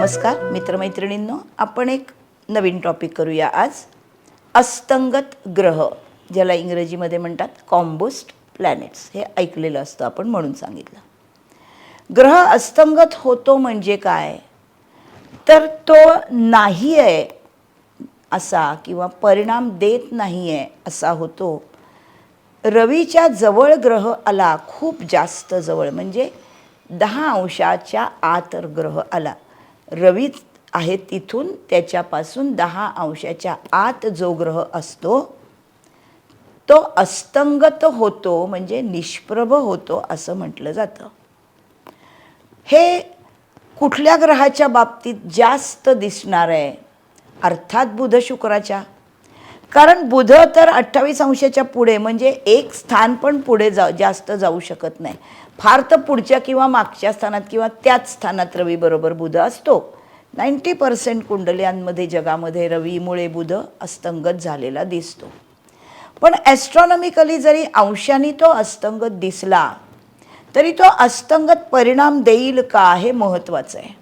नमस्कार मित्रमैत्रिणींनो, आपण एक नवीन टॉपिक करूया आज. अस्तंगत ग्रह, ज्याला इंग्रजीमध्ये म्हणतात कॉम्बोस्ट प्लॅनेट्स. हे ऐकलेलं असतं आपण म्हणून सांगितलं. ग्रह अस्तंगत होतो म्हणजे काय, तर तो नाही आहे असा किंवा परिणाम देत नाही आहे असा होतो. रवीच्या जवळ ग्रह आला, खूप जास्त जवळ, म्हणजे 10 अंशाच्या आत ग्रह आला. रवी आहे तिथून त्याच्यापासून 10 अंशाच्या आत जो ग्रह असतो तो अस्तंगत होतो, म्हणजे निष्प्रभ होतो असं म्हटलं जातं. हे कुठल्या ग्रहाच्या बाबतीत जास्त दिसणार आहे, अर्थात बुध शुक्राच्या. कारण बुध तर 28 अंशाच्या पुढे, म्हणजे एक स्थान पण पुढे जास्त जाऊ शकत नाही. फार तर पुढच्या किंवा मागच्या स्थानात किंवा त्याच स्थानात रवी बरोबर बुध असतो. 90% कुंडल्यांमध्ये जगामध्ये रवीमुळे बुध अस्तंगत झालेला दिसतो. पण ॲस्ट्रॉनॉमिकली जरी अंशाने तो अस्तंगत दिसला तरी तो अस्तंगत परिणाम देईल का हे महत्त्वाचं आहे.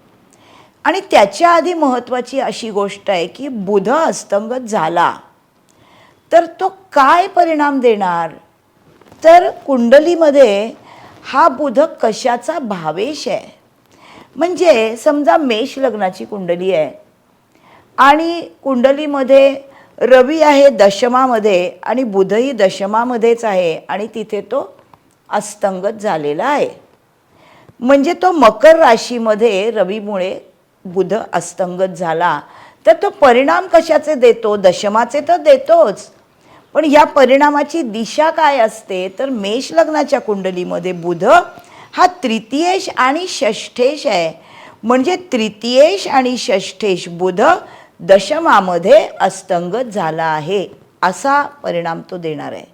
आणि त्याच्या आधी महत्त्वाची अशी गोष्ट आहे की बुध अस्तंगत झाला तर तो काय परिणाम देणार. तर कुंडलीमध्ये हा बुध कशाचा भावेश आहे. म्हणजे समजा मेष लग्नाची कुंडली आहे आणि कुंडलीमध्ये रवी आहे दशमामध्ये आणि बुधही दशमामध्येच आहे आणि तिथे तो अस्तंगत झालेला आहे. म्हणजे तो मकर राशीमध्ये रवीमुळे बुध अस्तंगत झाला तर तो परिणाम कशाचे देतो, दशमाचे तर देतोच, पण ह्या परिणामाची दिशा काय असते. तर मेष लग्नाच्या कुंडलीमध्ये बुध हा तृतीयेश आणि षष्ठेश आहे. म्हणजे तृतीयेश आणि षष्ठेश बुध दशमामध्ये अस्तंगत झाला आहे असा परिणाम तो देणार आहे.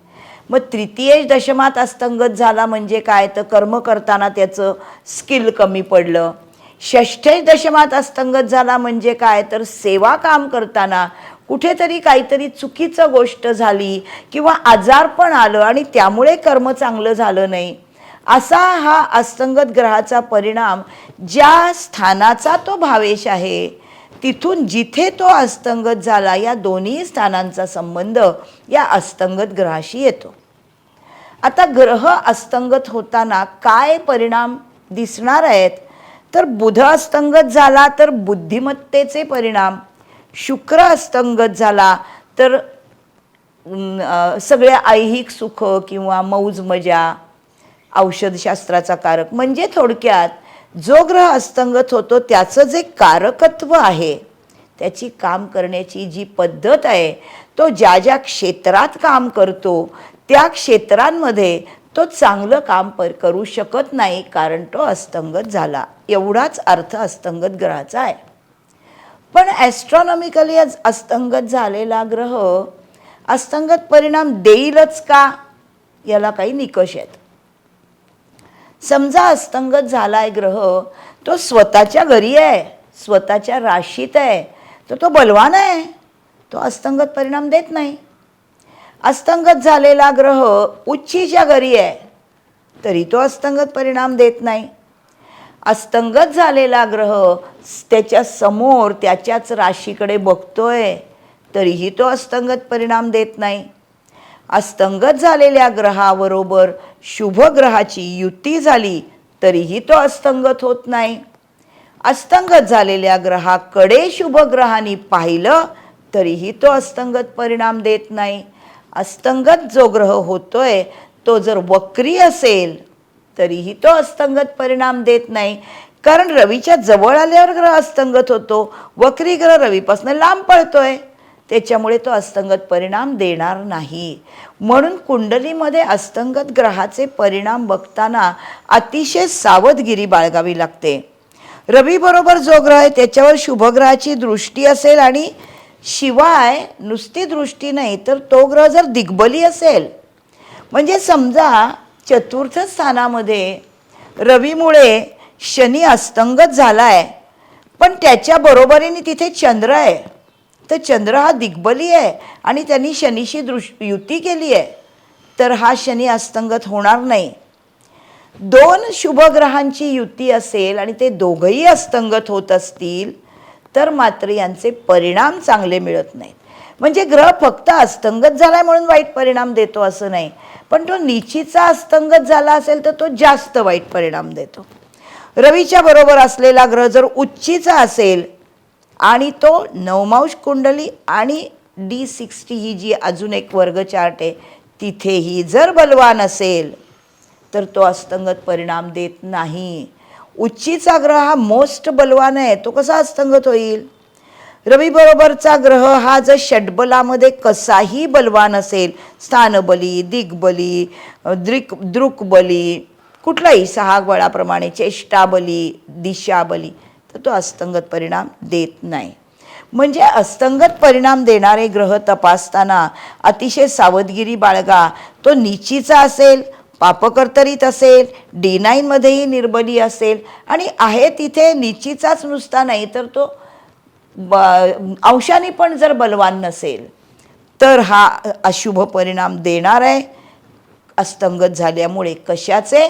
मग तृतीयेश दशमात अस्तंगत झाला म्हणजे काय, तर कर्म करताना त्याचं स्किल कमी पडलं. षष्ठेश दशमात अस्तंगत झाला म्हणजे काय, तर सेवा काम करताना कुठेतरी काहीतरी चुकीचं गोष्ट झाली किंवा आजारपण आलं आणि त्यामुळे कर्म चांगलं झालं नाही, असा हा अस्तंगत ग्रहाचा परिणाम. ज्या स्थानाचा तो भावेश आहे तिथून जिथे तो अस्तंगत झाला या दोन्ही स्थानांचा संबंध या अस्तंगत ग्रहाशी येतो. आता ग्रह अस्तंगत होताना काय परिणाम दिसणार आहेत, तर बुध अस्तंगत झाला तर बुद्धिमत्तेचे परिणाम, शुक्र अस्तंगत झाला तर सगळे ऐहिक सुख किंवा मौज मजा, औषधशास्त्राचा कारक. म्हणजे थोडक्यात जो ग्रह अस्तंगत होतो त्याचं जे कारकत्व आहे, त्याची काम करण्याची जी पद्धत आहे, तो ज्या ज्या क्षेत्रात काम करतो त्या क्षेत्रांमध्ये तो चांगलं काम करू शकत नाही, कारण तो अस्तंगत झाला. एवढाच अर्थ अस्तंगत ग्रहाचा आहे. पण ॲस्ट्रॉनॉमिकली अस्तंगत झालेला ग्रह अस्तंगत परिणाम देईलच का, याला काही निकष आहेत. समजा अस्तंगत झालाय ग्रह, तो स्वतःच्या घरी आहे, स्वतःच्या राशीत आहे, तर तो बलवान आहे, तो अस्तंगत परिणाम देत नाही. अस्तंगत झालेला ग्रह उच्चीच्या घरी आहे तरी तो अस्तंगत परिणाम देत नाही. अस्तंगत झालेला ग्रह त्याच्या समोर त्याच्याच राशीकडे बघतोय तरीही तो अस्तंगत परिणाम देत नाही. अस्तंगत झालेल्या ग्रहाबरोबर शुभ ग्रहाची युती झाली तरीही तो अस्तंगत होत नाही. अस्तंगत झालेल्या ग्रहाकडे शुभ ग्रहाने पाहिलं तरीही तो अस्तंगत परिणाम देत नाही. अस्तंगत जो ग्रह होतोय तो जर वक्री असेल तरीही तो अस्तंगत परिणाम देत नाही, कारण रवीच्या जवळ आल्यावर ग्रह अस्तंगत होतो. वक्री ग्रह रवीपासून लांब पळतोय, त्याच्यामुळे तो अस्तंगत परिणाम देणार नाही. म्हणून कुंडलीमध्ये अस्तंगत ग्रहाचे परिणाम बघताना अतिशय सावधगिरी बाळगावी लागते. रवी बरोबर जो ग्रह आहे त्याच्यावर शुभग्रहाची दृष्टी असेल आणि शिवाय नुसती दृष्टी नाही तर तो ग्रह जर दिग्बली असेल, म्हणजे समजा चतुर्थ स्थानामध्ये रवीमुळे शनी अस्तंगत झालाय पण त्याच्या बरोबरीने तिथे चंद्र आहे, तर चंद्र हा दिग्बली आहे आणि त्यांनी शनीशी युती केली आहे, तर हा शनी अस्तंगत होणार नाही. 2 शुभग्रहांची युती असेल आणि ते दोघंही अस्तंगत होत असतील तर मात्र यांचे परिणाम चांगले मिळत नाहीत. म्हणजे ग्रह फक्त अस्तंगत झालाय म्हणून वाईट परिणाम देतो असं नाही, पण तो नीचीचा अस्तंगत झाला असेल तर तो जास्त वाईट परिणाम देतो. रवीच्या बरोबर असलेला ग्रह जर उच्चीचा असेल आणि तो नवमांश कुंडली आणि D60 ही जी अजून एक वर्ग चार्ट आहे तिथेही जर बलवान असेल तर तो अस्तंगत परिणाम देत नाही. उच्चीचा ग्रह हा मोस्ट बलवान आहे, तो कसा अस्तंगत होईल? रवी बरोबरचा ग्रह हा जर षड्बलामध्ये कसाही बलवान असेल, स्थानबली, दिग्बली, दृक्बली, कुठलाही 6 बळाप्रमाणे चेष्टाबली, दिशाबली, तर तो अस्तंगत परिणाम देत नाही. म्हणजे अस्तंगत परिणाम देणारे ग्रह तपासताना अतिशय सावधगिरी बाळगा. तो नीचीचा असेल, पापकर्तरीत असेल, D9 मध्येही निर्बली असेल आणि आहे तिथे नीचीचाच नुसता नाही तर तो अंशाने पण जर बलवान नसेल तर हा अशुभ परिणाम देणार आहे अस्तंगत झाल्यामुळे. कशाचे?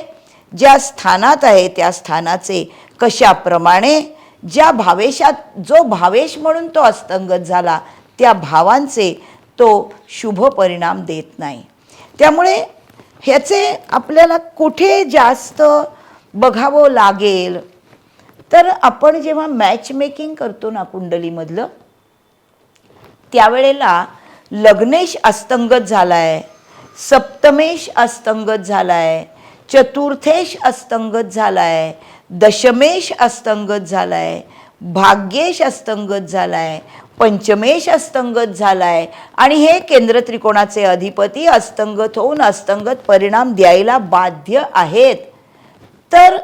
ज्या स्थानात आहे त्या स्थानाचे. कशाप्रमाणे? ज्या भावेशात, जो भावेश म्हणून तो अस्तंगत झाला त्या भावांचे तो शुभ परिणाम देत नाही. त्यामुळे ह्याचे आपल्याला कुठे जास्त बघावं लागेल तर आपण जेव्हा मॅच मेकिंग करतो ना कुंडलीमधलं, त्यावेळेला लग्नेश अस्तंगत झालाय, सप्तमेश अस्तंगत झालाय, चतुर्थेश अस्तंगत झालाय, दशमेश अस्तंगत झालाय, भाग्येश अस्तंगत झालाय, पंचमेश अस्तंगत झालाय आणि हे केंद्र त्रिकोणाचे अधिपती अस्तंगत होऊन अस्तंगत परिणाम द्यायला बाध्य आहेत. तर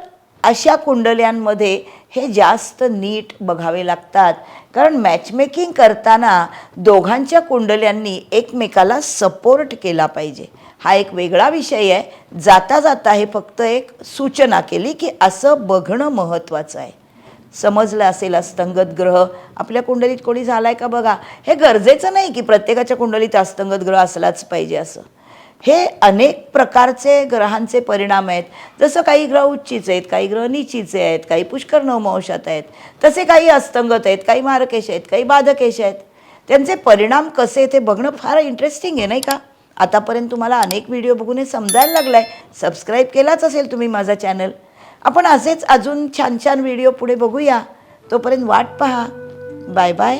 अशा कुंडल्यांमध्ये हे जास्त नीट बघावे लागतात, कारण मॅचमेकिंग करताना दोघांच्या कुंडल्यांनी एकमेकाला सपोर्ट केला पाहिजे. हा एक वेगळा विषय आहे. जाता जाता हे फक्त एक सूचना केली की असं बघणं महत्त्वाचं आहे. समजलं असेल अस्तंगत ग्रह आपल्या कुंडलीत कोणी झालाय का बघा. हे गरजेचं नाही की प्रत्येकाच्या कुंडलीत अस्तंगत ग्रह असलाच पाहिजे असं. हे अनेक प्रकारचे ग्रहांचे परिणाम आहेत. जसं काही ग्रह उच्चीचे आहेत, काही ग्रह नीचीचे आहेत, काही पुष्कर नवमांशात आहेत, तसे काही अस्तंगत आहेत, काही मारकेश आहेत, काही बाधकेश आहेत. त्यांचे परिणाम कसे ते बघणं फार इंटरेस्टिंग आहे नाही का. आतापर्यंत तुम्हाला अनेक व्हिडिओ बघून हे समजायला लागलं आहे. सबस्क्राईब केलाच असेल तुम्ही माझा चॅनल. आपण असेच अजून छान छान व्हिडिओ पुढे बघूया. तोपर्यंत वाट पहा. Bye bye.